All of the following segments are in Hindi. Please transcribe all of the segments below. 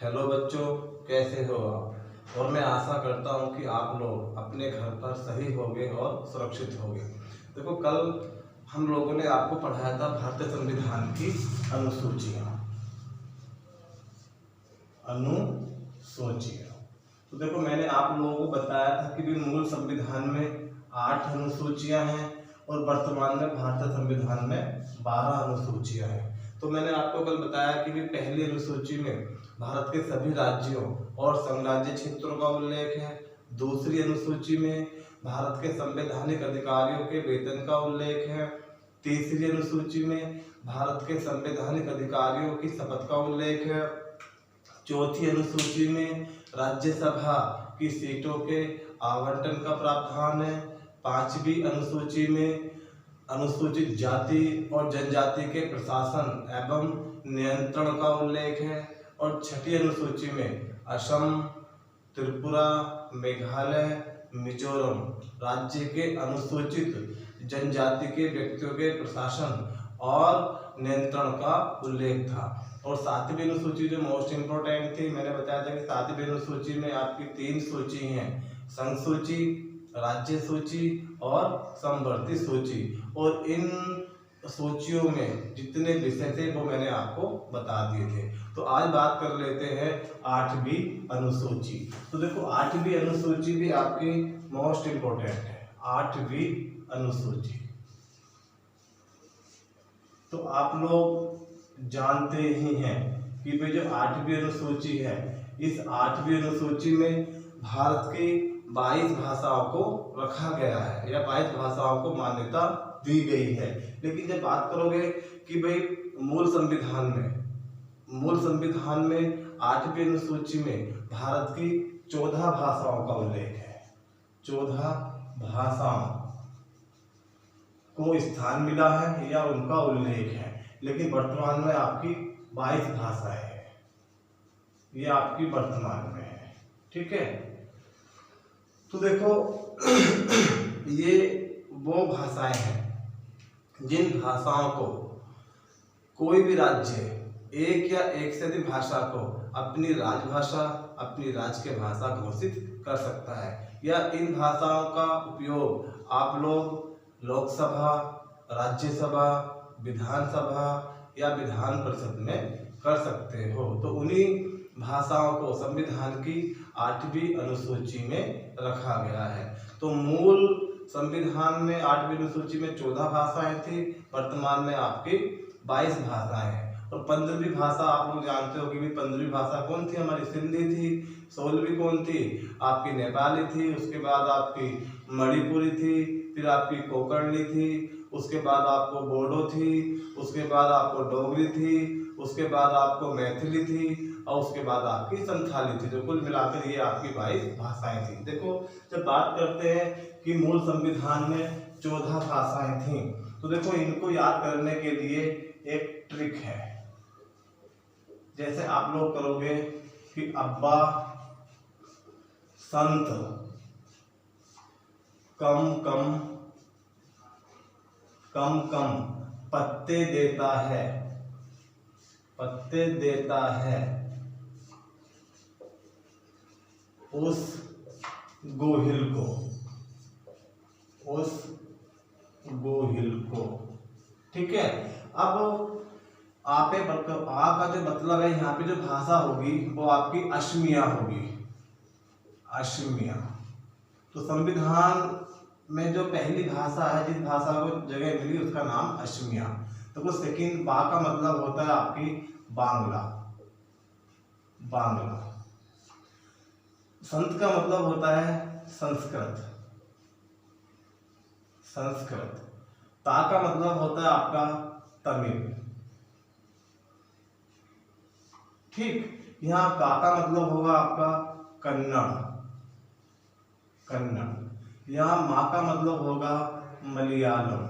हेलो बच्चों, कैसे हो आप। और मैं आशा करता हूं कि आप लोग अपने घर पर सही होंगे और सुरक्षित होंगे। देखो, कल हम लोगों ने आपको पढ़ाया था भारतीय संविधान की अनुसूचियां। तो देखो, मैंने आप लोगों को बताया था कि भी मूल संविधान में 8 अनुसूचियां हैं और वर्तमान में भारतीय संविधान में 12 अनुसूचियां हैं। तो मैंने आपको कल बताया कि भी पहली अनुसूची में भारत के सभी राज्यों और संघराज्य क्षेत्रों का उल्लेख है। दूसरी अनुसूची में भारत के संवैधानिक अधिकारियों के वेतन का उल्लेख है। तीसरी अनुसूची में भारत के संवैधानिक अधिकारियों की शपथ का उल्लेख है। चौथी अनुसूची में राज्यसभा की सीटों के आवंटन का प्रावधान है। पांचवी अनुसूची में अनुसूचित जाति और जनजाति के प्रशासन एवं नियंत्रण का उल्लेख है। और छठी अनुसूची में असम, त्रिपुरा, मेघालय, मिजोरम राज्य के अनुसूचित जनजाति के व्यक्तियों के प्रशासन और नियंत्रण का उल्लेख था। और सातवीं अनुसूची जो मोस्ट इम्पोर्टेंट थी, मैंने बताया था कि सातवीं अनुसूची में आपकी 3 सूची हैं: संघ सूची, राज्य सूची और समवर्ती सूची। और इन सूचियों में जितने विषय थे वो मैंने आपको बता दिए थे। तो आज बात कर लेते हैं 8वीं अनुसूची। तो देखो, 8वीं अनुसूची भी आपकी मोस्ट इम्पोर्टेंट है। 8वीं अनुसूची तो आप लोग जानते ही हैं कि भाई जो 8वीं अनुसूची है, इस 8वीं अनुसूची में भारत की 22 भाषाओं को रखा गया है या 22 भाषाओं को मान्यता दी गई है। लेकिन जब बात करोगे कि भाई मूल संविधान में 8वीं अनुसूची में भारत की 14 भाषाओं का उल्लेख है। 14 भाषाओं को स्थान मिला है या उनका उल्लेख है। लेकिन वर्तमान में आपकी 22 भाषाएं हैं, ये आपकी वर्तमान में है। ठीक है, तो देखो ये वो भाषाएं हैं जिन भाषाओं को कोई भी राज्य एक या एक से अधिक भाषा को अपनी राजभाषा, अपनी राज्य के भाषा घोषित कर सकता है। या इन भाषाओं का उपयोग आप लोग लोकसभा, राज्यसभा, विधानसभा या विधान परिषद में कर सकते हो। तो उन्हीं भाषाओं को संविधान की 8वीं अनुसूची में रखा गया है। तो मूल संविधान में 8वीं अनुसूची में 14 भाषाएं थी, वर्तमान में आपकी 22 भाषाएं हैं। और 15वीं भाषा आप लोग जानते हो कि 15वीं भाषा कौन थी, हमारी सिंधी थी। 16वीं कौन थी, आपकी नेपाली थी। उसके बाद आपकी मणिपुरी थी, फिर आपकी कोंकणी थी, उसके बाद आपको बोडो थी, उसके बाद आपको डोगरी थी, उसके बाद आपको मैथिली थी और उसके बाद आपकी संथाली थी। जो कुल मिलाकर ये आपकी 22 भाषाएं थी। देखो, जब बात करते हैं कि मूल संविधान में 14 भाषाएं थी, तो देखो इनको याद करने के लिए एक ट्रिक है। जैसे आप लोग करोगे कि अब्बा संत कम कम कम कम पत्ते देता है, पत्ते देता है उस गोहिल को, उस गोहिल को। ठीक है, अब आ का जो मतलब है, यहाँ पे जो भाषा होगी वो आपकी अश्मिया होगी, अश्मिया। तो संविधान में जो पहली भाषा है, जिस भाषा को जगह मिली, उसका नाम अश्मिया। तो वो सेकंड बा का मतलब होता है आपकी बांग्ला, बांग्ला। संत का मतलब होता है संस्कृत, संस्कृत। ता का मतलब होता है आपका तमिल। ठीक, यहाँ का मतलब होगा आपका कन्नड़, कन्नड़। यहाँ माँ का मतलब होगा मलयालम,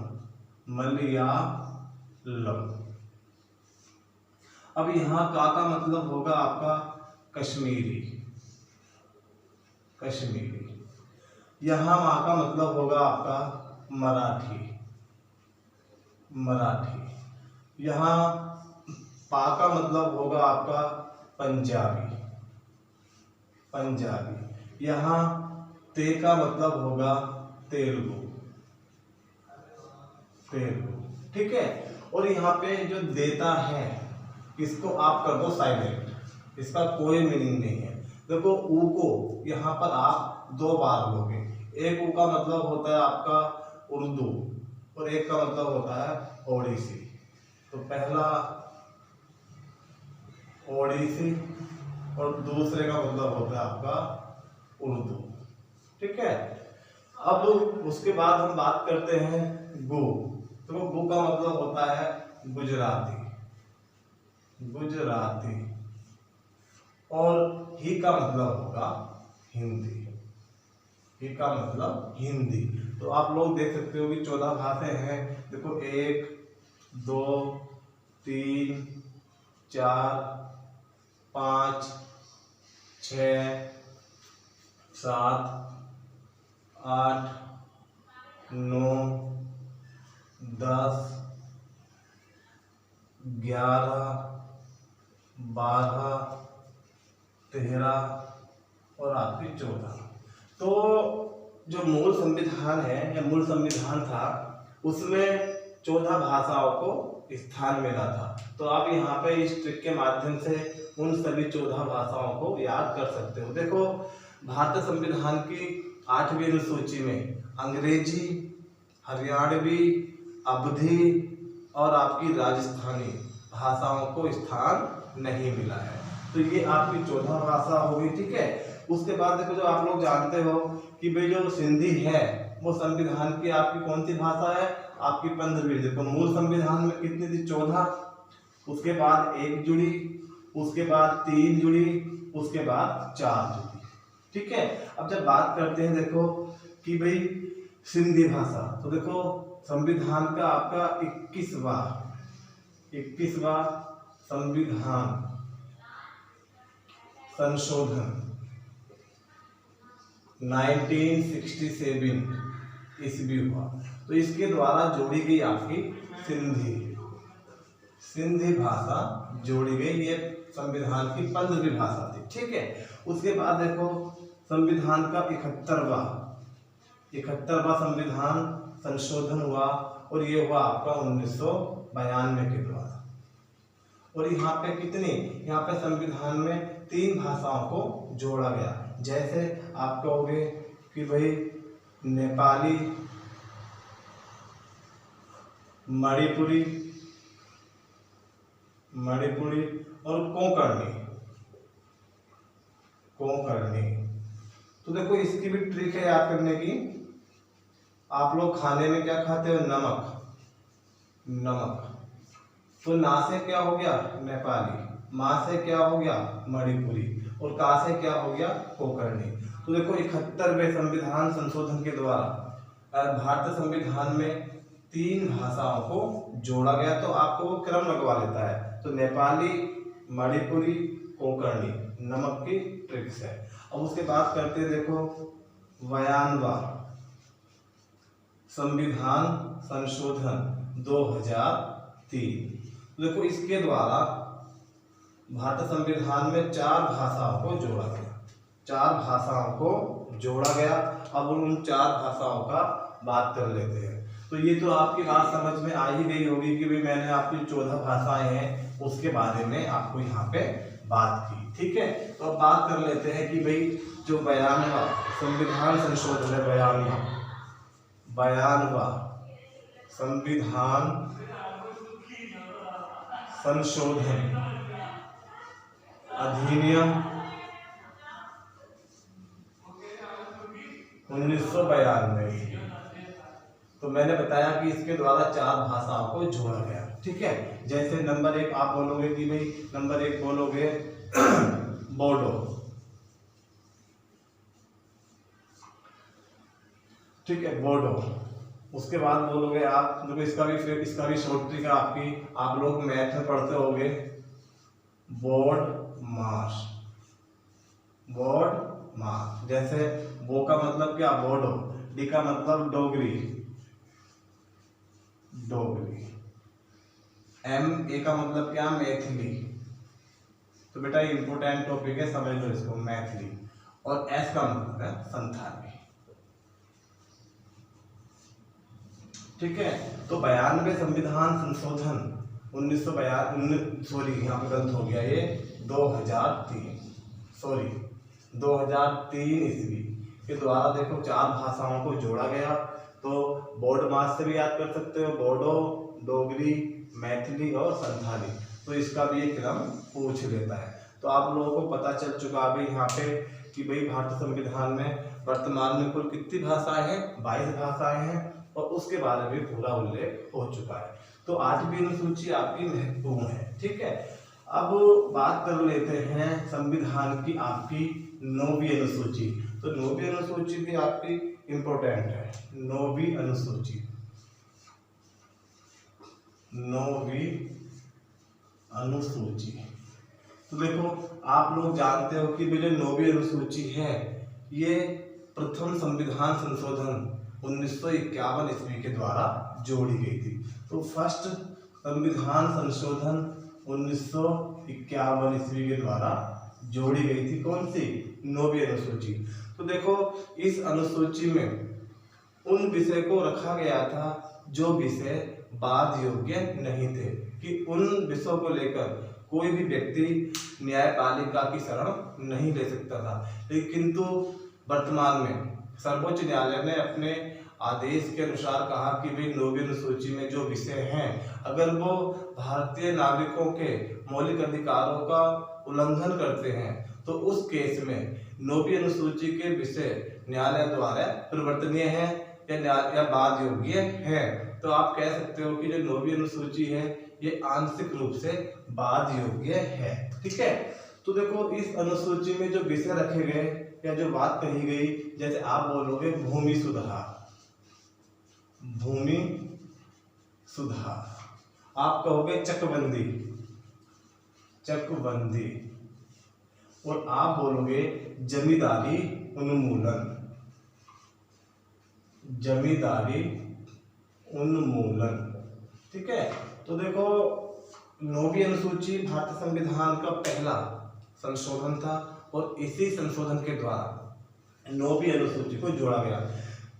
मलयालम। अब यहाँ का मतलब होगा आपका कश्मीरी, कश्मीरी। यहाँ माँ का मतलब होगा आपका मराठी, मराठी। यहाँ पा का मतलब होगा आपका पंजाबी, पंजाबी। यहाँ ते का मतलब होगा तेलुगु, तेलुगु, ठीक है। और यहाँ पे जो देता है इसको आप कर दो साइलेंट, इसका कोई मीनिंग नहीं है। देखो ऊ को यहाँ पर आप दो बार लोगे, एक ऊ का मतलब होता है आपका उर्दू और एक का मतलब होता है ओडिसी। तो पहला ओडिसी और दूसरे का मतलब होता है आपका उर्दू, ठीक है। अब उसके बाद हम बात करते हैं गु। तो गु का मतलब होता है गुजराती, गुजराती। और ही का मतलब होगा हिंदी, ही का मतलब हिंदी। तो आप लोग देख सकते हो कि 14 भाषाएं हैं। देखो 1 2 3 4 5 6 7 8 9 10 11 12 13 और आपकी 14। तो जो मूल संविधान है या मूल संविधान था उसमें 14 भाषाओं को स्थान मिला था। तो आप यहाँ पे इस ट्रिक के माध्यम से उन सभी 14 भाषाओं को याद कर सकते हो। देखो भारतीय संविधान की 8वीं अनुसूची में अंग्रेजी, हरियाणवी, अवधी और आपकी राजस्थानी भाषाओं को स्थान नहीं मिला है। तो ये आपकी 14 भाषा होगी, ठीक है। उसके बाद देखो जो आप लोग जानते हो कि भाई जो सिंधी है वो संविधान की आपकी कौन सी भाषा है, आपकी 15वीं। देखो मूल संविधान में कितनी थी 14, उसके बाद 1 जुड़ी, उसके बाद 3 जुड़ी, उसके बाद 4 जुड़ी, ठीक है। अब जब बात करते हैं देखो कि भाई सिंधी भाषा, तो देखो संविधान का आपका 21वां संविधान संशोधन 1967 ईस्वी हुआ। तो इसके द्वारा जोड़ी गई आपकी सिंधी भाषा जोड़ी गई। ये संविधान की 15वीं भाषा थी, ठीक है। उसके बाद देखो संविधान का 71वां संविधान संशोधन हुआ और ये हुआ आपका 1992 के द्वारा। और यहाँ पे कितनी, यहाँ पे संविधान में 3 भाषाओं को जोड़ा गया। जैसे आप कहोगे कि भाई नेपाली, मणिपुरी और कोंकणी। तो देखो इसकी भी ट्रिक है याद करने की। आप लोग खाने में क्या खाते हो, नमक। तो ना से क्या हो गया नेपाली, माँ से क्या हो गया मणिपुरी और का से क्या हो गया कोंकणी। तो देखो 71वें संविधान संशोधन के द्वारा भारतीय संविधान में 3 भाषाओं को जोड़ा गया। तो आपको वो क्रम लगवा लेता है। तो नेपाली, मणिपुरी, कोंकणी नमक की ट्रिक्स है। अब उसके बाद करते हैं देखो 92वां संविधान संशोधन 2003। देखो इसके द्वारा भारतीय संविधान में 4 भाषाओं को जोड़ा गया, 4 भाषाओं को जोड़ा गया। अब उन 4 भाषाओं का बात कर लेते हैं। तो ये तो आपकी बात समझ में आ ही गई होगी कि भाई मैंने आपकी 14 भाषाएं हैं उसके बारे में आपको यहाँ पे बात की, ठीक है। तो अब बात कर लेते हैं कि भाई जो 92वां संविधान संशोधन है, 92वां संविधान संशोधन अधिनियम 1992। तो मैंने बताया कि इसके द्वारा 4 भाषाओं को जोड़ा गया, ठीक है। जैसे नंबर 1 आप बोलोगे कि भाई नंबर 1 बोलोगे बोडो, ठीक है, बोडो। उसके बाद बोलोगे आप, देखो इसका भी शॉर्ट ट्रिक है आपकी, आप लोग मैथ में पढ़ते होगे, बोर्ड मास। जैसे बो का मतलब क्या बोडो, डी का मतलब डोगरी, एम ए का मतलब क्या मैथिली, तो बेटा इंपोर्टेंट टॉपिक है, समझ लो इसको, मैथिली। और एस का मतलब है संथाली। ठीक है, तो 92 संविधान संशोधन 1992, सॉरी यहाँ पे गलत हो गया, ये 2003 ईस्वी के द्वारा देखो 4 भाषाओं को जोड़ा गया। तो बोर्ड मार्क्स से भी याद कर सकते हो, बोडो, डोगरी, मैथिली और संथाली। तो इसका भी एक क्रम पूछ लेता है। तो आप लोगों को पता चल चुका अभी यहाँ पे कि भाई भारतीय संविधान में वर्तमान में कुल कितनी भाषाएं हैं, 22 भाषाएं हैं, और उसके बारे में पूरा उल्लेख हो चुका है। तो 8वीं अनुसूची आपकी महत्वपूर्ण है। ठीक है, अब बात कर लेते हैं संविधान की आपकी 9वीं अनुसूची। तो 9वीं अनुसूची भी आपकी इंपॉर्टेंट है। 9वीं अनुसूची, 9वीं अनुसूची, तो देखो आप लोग जानते हो कि जो 9वीं अनुसूची है ये प्रथम संविधान संशोधन 1951 ईस्वी के द्वारा जोड़ी गई थी। तो फर्स्ट संविधान संशोधन 1951 ईस्वी के द्वारा जोड़ी गई थी। कौन सी? 9वीं अनुसूची। तो देखो इस अनुसूची में उन विषय को रखा गया था जो विषय वाद योग्य नहीं थे, कि उन विषयों को लेकर कोई भी व्यक्ति न्यायपालिका की शरण नहीं ले सकता था। किंतु वर्तमान में सर्वोच्च न्यायालय ने अपने आदेश के अनुसार कहा कि भाई 9वीं अनुसूची में जो विषय हैं अगर वो भारतीय नागरिकों के मौलिक अधिकारों का उल्लंघन करते हैं तो उस केस में 9वीं अनुसूची के विषय न्यायालय द्वारा परिवर्तनीय है या वाद योग्य है। तो आप कह सकते हो कि जो 9वीं अनुसूची है ये आंशिक रूप से वाद योग्य है। ठीक है, तो देखो इस अनुसूची में जो विषय रखे गए या जो बात कही गई, जैसे आप बोलोगे भूमि सुधार, भूमि सुधार, आप कहोगे चकबंदी, चकबंदी, और आप बोलोगे जमींदारी उन्मूलन, जमींदारी उन्मूलन। ठीक है, तो देखो 9वीं अनुसूची भारतीय संविधान का पहला संशोधन था और इसी संशोधन के द्वारा 9वीं अनुसूची को जोड़ा गया।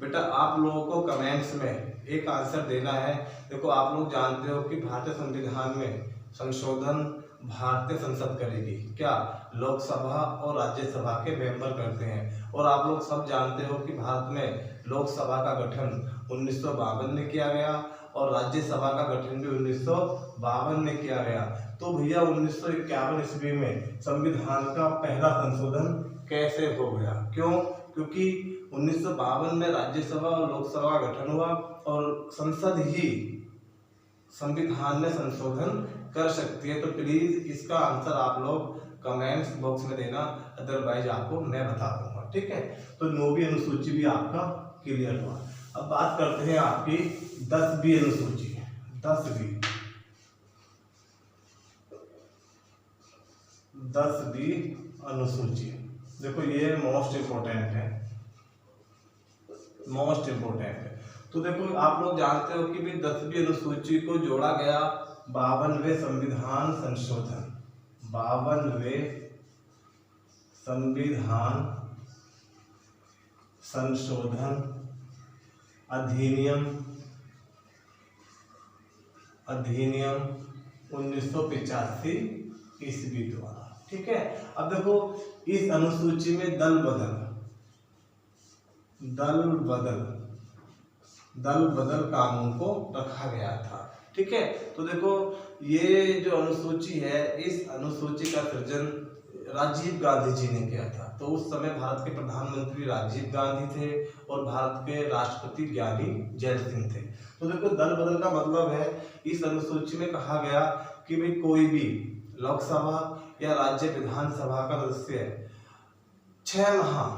बेटा आप लोगों को कमेंट्स में एक आंसर देना है। देखो आप लोग जानते हो कि भारतीय संविधान में संशोधन भारतीय संसद करेगी, क्या लोकसभा और राज्यसभा के मेंबर करते हैं। और आप लोग सब जानते हो कि भारत में लोकसभा का गठन 1952 में किया गया और राज्यसभा का गठन भी 1952 में किया गया। तो भैया 1951 ईस्वी में संविधान का पहला संशोधन कैसे हो गया? क्यों? क्योंकि 1952 में राज्यसभा और लोकसभा का गठन हुआ और संसद ही संविधान में संशोधन कर सकती है। तो प्लीज इसका आंसर आप लोग कमेंट्स बॉक्स में देना, अदरवाइज आपको मैं बता दूंगा। ठीक है, तो 9वीं अनुसूची भी आपका क्लियर हुआ। अब बात करते हैं आपकी 10वीं अनुसूची। 10वीं अनुसूची, देखो ये मोस्ट इंपोर्टेंट है, मोस्ट इंपोर्टेंट है। तो देखो आप लोग जानते हो कि भी 10वीं अनुसूची को जोड़ा गया 52वें संविधान संशोधन, 52वें संविधान संशोधन अधिनियम 1985 ईस्वी द्वारा। ठीक है, अब देखो इस अनुसूची में दल बदल कानून को रखा गया था। ठीक है, तो देखो ये जो अनुसूची है, इस अनुसूची का सृजन राजीव गांधी जी ने किया था। तो उस समय भारत के प्रधानमंत्री राजीव गांधी थे और भारत के राष्ट्रपति ज्ञानी जैल सिंह थे। तो देखो दल बदल का मतलब है इस अनुसूची में कहा गया कि भाई कोई भी लोकसभा या राज्य विधानसभा का सदस्य 6 माह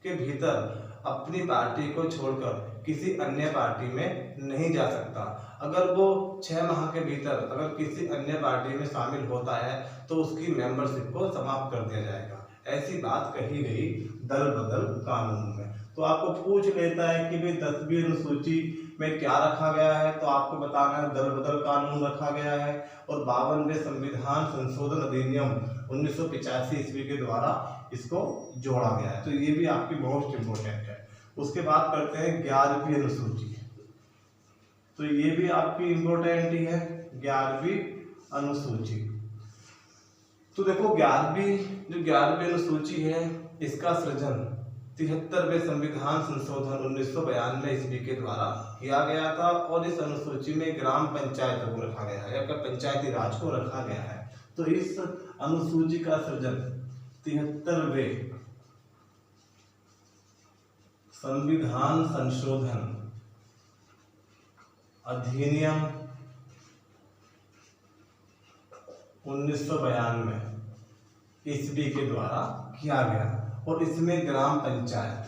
के भीतर अपनी पार्टी को छोड़कर किसी अन्य पार्टी में नहीं जा सकता। अगर वो 6 माह के भीतर अगर किसी अन्य पार्टी में शामिल होता है तो उसकी मेंबरशिप को समाप्त कर दिया जाएगा। ऐसी बात कही गई दल बदल कानून में। तो आपको पूछ लेता है कि भाई 10वीं अनुसूची में क्या रखा गया है, तो आपको बताना है दल बदल कानून रखा गया है और 52वें संविधान संशोधन अधिनियम 1985 ईस्वी के द्वारा इसको जोड़ा गया है। तो ये भी आपकी मोस्ट इम्पोर्टेंट है। उसके बाद करते हैं 11वीं अनुसूची। तो ये भी आपकी इम्पोर्टेंट ही है, 11वीं अनुसूची। तो देखो 11वीं अनुसूची है, इसका सृजन 73वें संविधान संशोधन 1992 ईस्वी के द्वारा किया गया था और इस अनुसूची में ग्राम पंचायत को रखा गया है या पंचायती राज को रखा गया है। तो इस अनुसूची का सृजन 73वें संविधान संशोधन अधिनियम 1992 ईस्वी के द्वारा किया गया और इसमें ग्राम पंचायत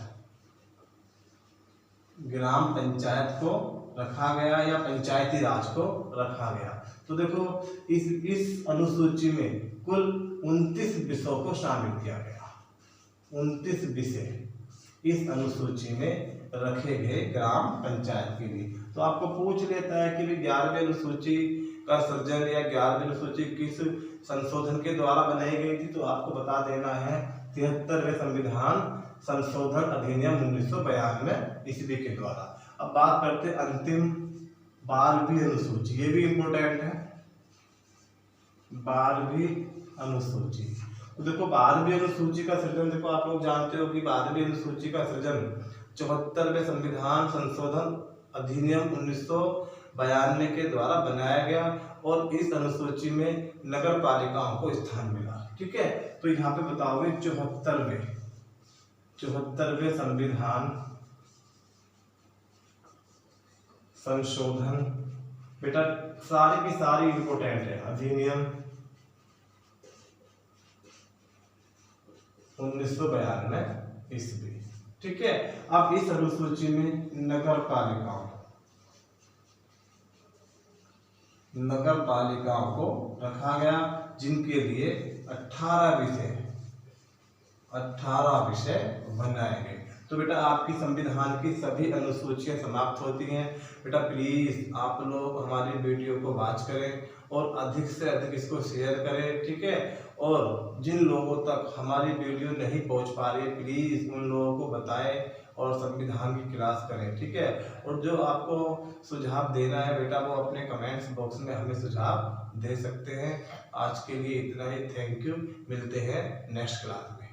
को रखा गया या पंचायती राज को रखा गया। तो देखो इस अनुसूची में कुल 29 विषयों को शामिल किया गया। 29 विषय इस अनुसूची में रखे गए ग्राम पंचायत के लिए। तो आपको पूछ लेता है कि 11वीं अनुसूची का सृजन या 11वीं अनुसूची किस संशोधन के द्वारा बनाई गई थी, तो आपको बता देना है 73वें संविधान संशोधन अधिनियम 1992 ईस्वी के द्वारा। अब बात करते हैं अंतिम 12वीं अनुसूची। ये भी इम्पोर्टेंट है, 12वीं अनुसूची। तो देखो 12वीं अनुसूची का सृजन, देखो आप लोग जानते हो कि 12वीं अनुसूची का सृजन 74वें संविधान संशोधन अधिनियम 1992 के द्वारा बनाया गया और इस अनुसूची में नगर पालिकाओं को स्थान मिला। ठीक है, तो यहाँ पे बताओगे 74वें संविधान संशोधन, बेटा सारी की सारी इंपोर्टेंट है, अधिनियम 1992 ईस्वी। ठीक है, अब इस अनुसूची में नगर पालिकाओं को रखा गया जिनके लिए 18 विषय बनाए गए। तो बेटा आपकी संविधान की सभी अनुसूचियां समाप्त होती हैं। बेटा प्लीज आप लोग हमारी वीडियो को वॉच करें और अधिक से अधिक इसको शेयर करें। ठीक है, और जिन लोगों तक हमारी वीडियो नहीं पहुंच पा रही है प्लीज उन लोगों को बताएं और संविधान की क्लास करें। ठीक है, और जो आपको सुझाव देना है बेटा वो अपने कमेंट्स बॉक्स में हमें सुझाव दे सकते हैं। आज के लिए इतना ही, थैंक यू, मिलते हैं नेक्स्ट क्लास में।